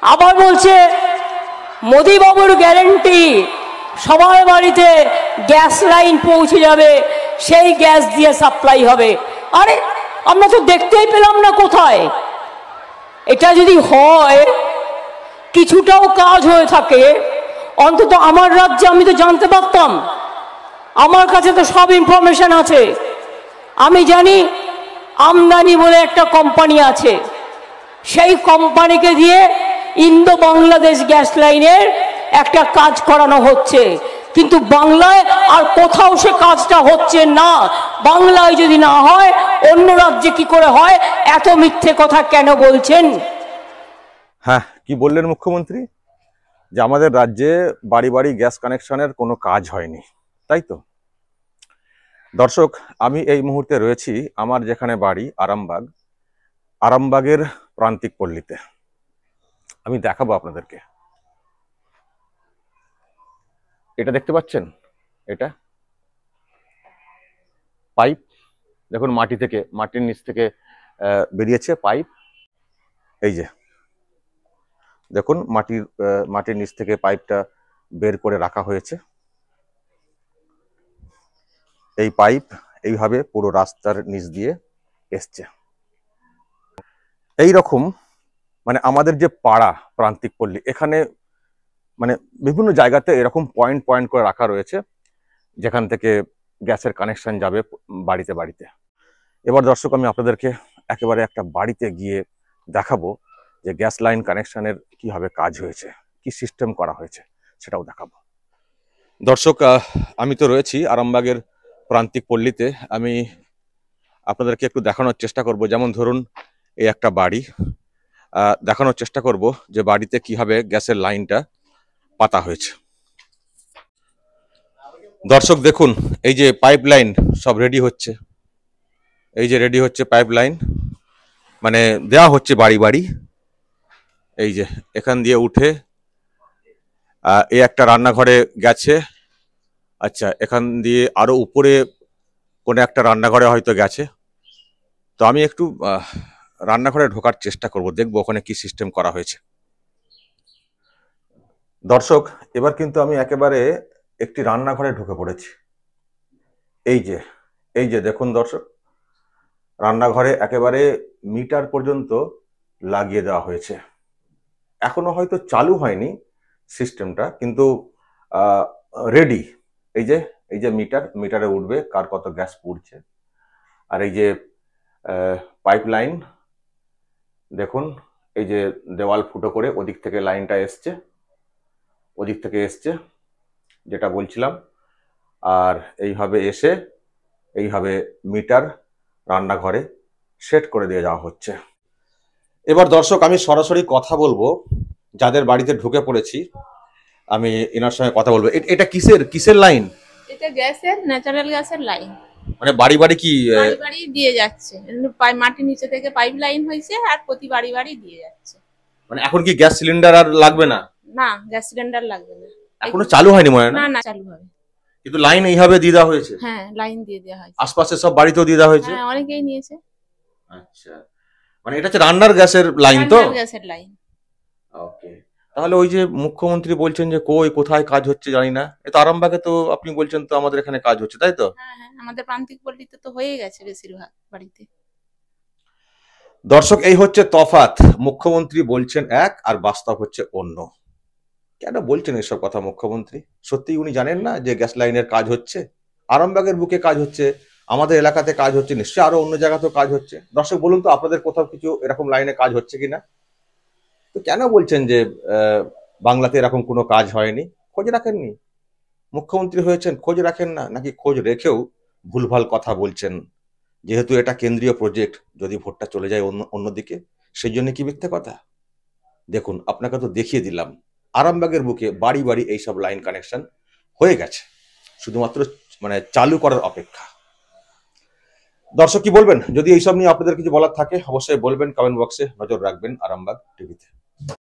আবার বলছে মোদি বাবুর গ্যারেন্টি সবার বাড়িতে গ্যাস লাইন পৌঁছে যাবে, সেই গ্যাস দিয়ে সাপ্লাই হবে। আরে আমরা তো দেখতেই পেলাম না কোথায়। এটা যদি হয়, কিছুটাও কাজ হয়ে থাকে, অন্তত আমার রাজ্যে আমি তো জানতে পারতাম। আমার কাছে তো সব ইনফরমেশন আছে। আমি জানি আমদানি বলে একটা কোম্পানি আছে, সেই কোম্পানিকে দিয়ে ইন্দো বাংলাদেশ গ্যাস লাইনের একটা কাজ করানো হচ্ছে, কিন্তু বাংলায় আর কোথাও সে কাজটা হচ্ছে না। বাংলায় যদি না হয় অন্য রাজ্যে কি করে হয়? এত মিথ্যে কথা কেন বলছেন? হ্যাঁ, কি বললেন মুখ্যমন্ত্রী? যে আমাদের রাজ্যে বাড়ি বাড়ি গ্যাস কানেকশনের কোনো কাজ হয়নি, তাই তো? দর্শক, আমি এই মুহূর্তে রয়েছি আমার যেখানে বাড়ি আরামবাগ, আরামবাগের প্রান্তিক পল্লীতে। আমি দেখাবো আপনাদেরকে। এটা দেখতে পাচ্ছেন? এটা পাইপ, দেখুন মাটির নিচ থেকে বেরিয়েছে পাইপ। এই যে দেখুন, মাটির নিচ থেকে পাইপটা বের করে রাখা হয়েছে। এই পাইপ এইভাবে পুরো রাস্তার নিচ দিয়ে এসছে। এই রকম মানে আমাদের যে পাড়া প্রান্তিক পল্লী, এখানে মানে বিভিন্ন জায়গাতে এরকম পয়েন্ট পয়েন্ট করে রাখা রয়েছে, যেখান থেকে গ্যাসের কানেকশন যাবে বাড়িতে বাড়িতে। এবার দর্শক, আমি আপনাদেরকে একেবারে একটা বাড়িতে গিয়ে দেখাবো যে গ্যাস লাইন কানেকশনের কিভাবে কাজ হয়েছে, কি সিস্টেম করা হয়েছে, সেটাও দেখাবো। দর্শক, আমি তো রয়েছি আরামবাগের প্রান্তিক পল্লীতে। আমি আপনাদেরকে একটু দেখানোর চেষ্টা করব। যেমন ধরুন, এই একটা বাড়ি, দেখানোর চেষ্টা করব যে বাড়িতে কিভাবে গ্যাসের লাইনটা পাতা হয়েছে। দর্শক দেখুন, এই যে পাইপ লাইন সব রেডি হচ্ছে। এই যে রেডি হচ্ছে পাইপ লাইন, মানে দেওয়া হচ্ছে বাড়ি বাড়ি। এই যে এখান দিয়ে উঠে এই একটা রান্নাঘরে গেছে। আচ্ছা, এখান দিয়ে আরো উপরে কোনো একটা রান্নাঘরে হয়তো গেছে। তো আমি একটু রান্নাঘরে ঢোকার চেষ্টা করব, দেখবো ওখানে কি সিস্টেম করা হয়েছে। দর্শক, এবার কিন্তু আমি একেবারে একটি রান্নাঘরে ঢুকে পড়েছি। এই যে দেখুন দর্শক, রান্নাঘরে একেবারে মিটার পর্যন্ত লাগিয়ে দেওয়া হয়েছে। এখনো হয়তো চালু হয়নি সিস্টেমটা, কিন্তু রেডি। এই যে মিটারে উঠবে কার কত গ্যাস পুড়ছে। আর এই যে পাইপ লাইন দেখুন, এই যে দেওয়াল ফুটো করে ওদিক থেকে লাইনটা এসছে, ওদিক থেকে এসছে যেটা বলছিলাম। আর এইভাবে এসে এইভাবে মিটার রান্নাঘরে সেট করে দিয়ে যাওয়া হচ্ছে। এবার দর্শক, আমি সরাসরি কথা বলবো যাদের বাড়িতে ঢুকে পড়েছি, আমি এনার সঙ্গে কথা বলবো। এটা কিসের লাইন? এটা গ্যাসের, ন্যাচারাল গ্যাসের লাইন। মানে বাড়ি বাড়ি কি বাড়ি বাড়ি দিয়ে যাচ্ছে, মাটির নিচে থেকে পাইপ লাইন হয়েছে আর প্রতি বাড়ি বাড়ি দিয়ে যাচ্ছে। মানে এখন কি গ্যাস সিলিন্ডার আর লাগবে না? না, গ্যাস সিলিন্ডার লাগবে না। এখনো চালু হয়নি মনে হয়? না না, চালু হবে। কিন্তু লাইন এইভাবে দিয়ে দেওয়া হয়েছে? হ্যাঁ, লাইন দিয়ে দেওয়া হয়েছে। আশপাশে সব বাড়িতেও দিয়ে দেওয়া হয়েছে? হ্যাঁ, অনেকেই নিয়েছে। আচ্ছা, মানে এটা হচ্ছে রান্নার গ্যাসের লাইন তো? রান্নার গ্যাসের লাইন। ওকে। তাহলে ওই যে মুখ্যমন্ত্রী বলছেন যে কোথায় কাজ হচ্ছে জানি না, এটা আরামবাগে তো আপনি বলছেন তো আমাদের এখানে কাজ হচ্ছে, তাই তো? হ্যাঁ হ্যাঁ, আমাদের প্রান্তিক পল্লীতে তো হয়ে গেছে বেশিরভাগ বাড়িতে। দর্শক, এই হচ্ছে তফাৎ। মুখ্যমন্ত্রী বলছেন এক আর বাস্তব হচ্ছে অন্য। কেন বলছেন এসব কথা মুখ্যমন্ত্রী? সত্যি উনি জানেন না যে গ্যাস লাইনের কাজ হচ্ছে? আরামবাগের বুকে কাজ হচ্ছে, আমাদের এলাকাতে কাজ হচ্ছে, নিশ্চয়ই আরো অন্য জায়গাতেও কাজ হচ্ছে। দর্শক বলুন তো, আপনাদের কোথাও কিছু এরকম লাইনে কাজ হচ্ছে কিনা? তো কেন বলছেন যে বাংলাতে এরকম কোনো কাজ হয়নি? খোঁজ রাখেননি? মুখ্যমন্ত্রী হয়েছেন, খোঁজ রাখেন না? নাকি খোঁজ রেখেও ভুলভাল কথা বলছেন? যেহেতু এটা কেন্দ্রীয় প্রজেক্ট, যদি ভোটটা চলে যায় অন্যদিকে, সেই জন্য কি মিথ্যে কথা? দেখুন, আপনাকে তো দেখিয়ে দিলাম আরামবাগের বুকে বাড়ি বাড়ি এইসব লাইন কানেকশন হয়ে গেছে, শুধুমাত্র মানে চালু করার অপেক্ষা। দর্শক কি বলবেন? যদি এইসব নিয়ে আপনাদের কিছু বলার থাকে অবশ্যই বলবেন, কমেন্ট বক্সে নজর রাখবেন আরামবাগ টিভিতে।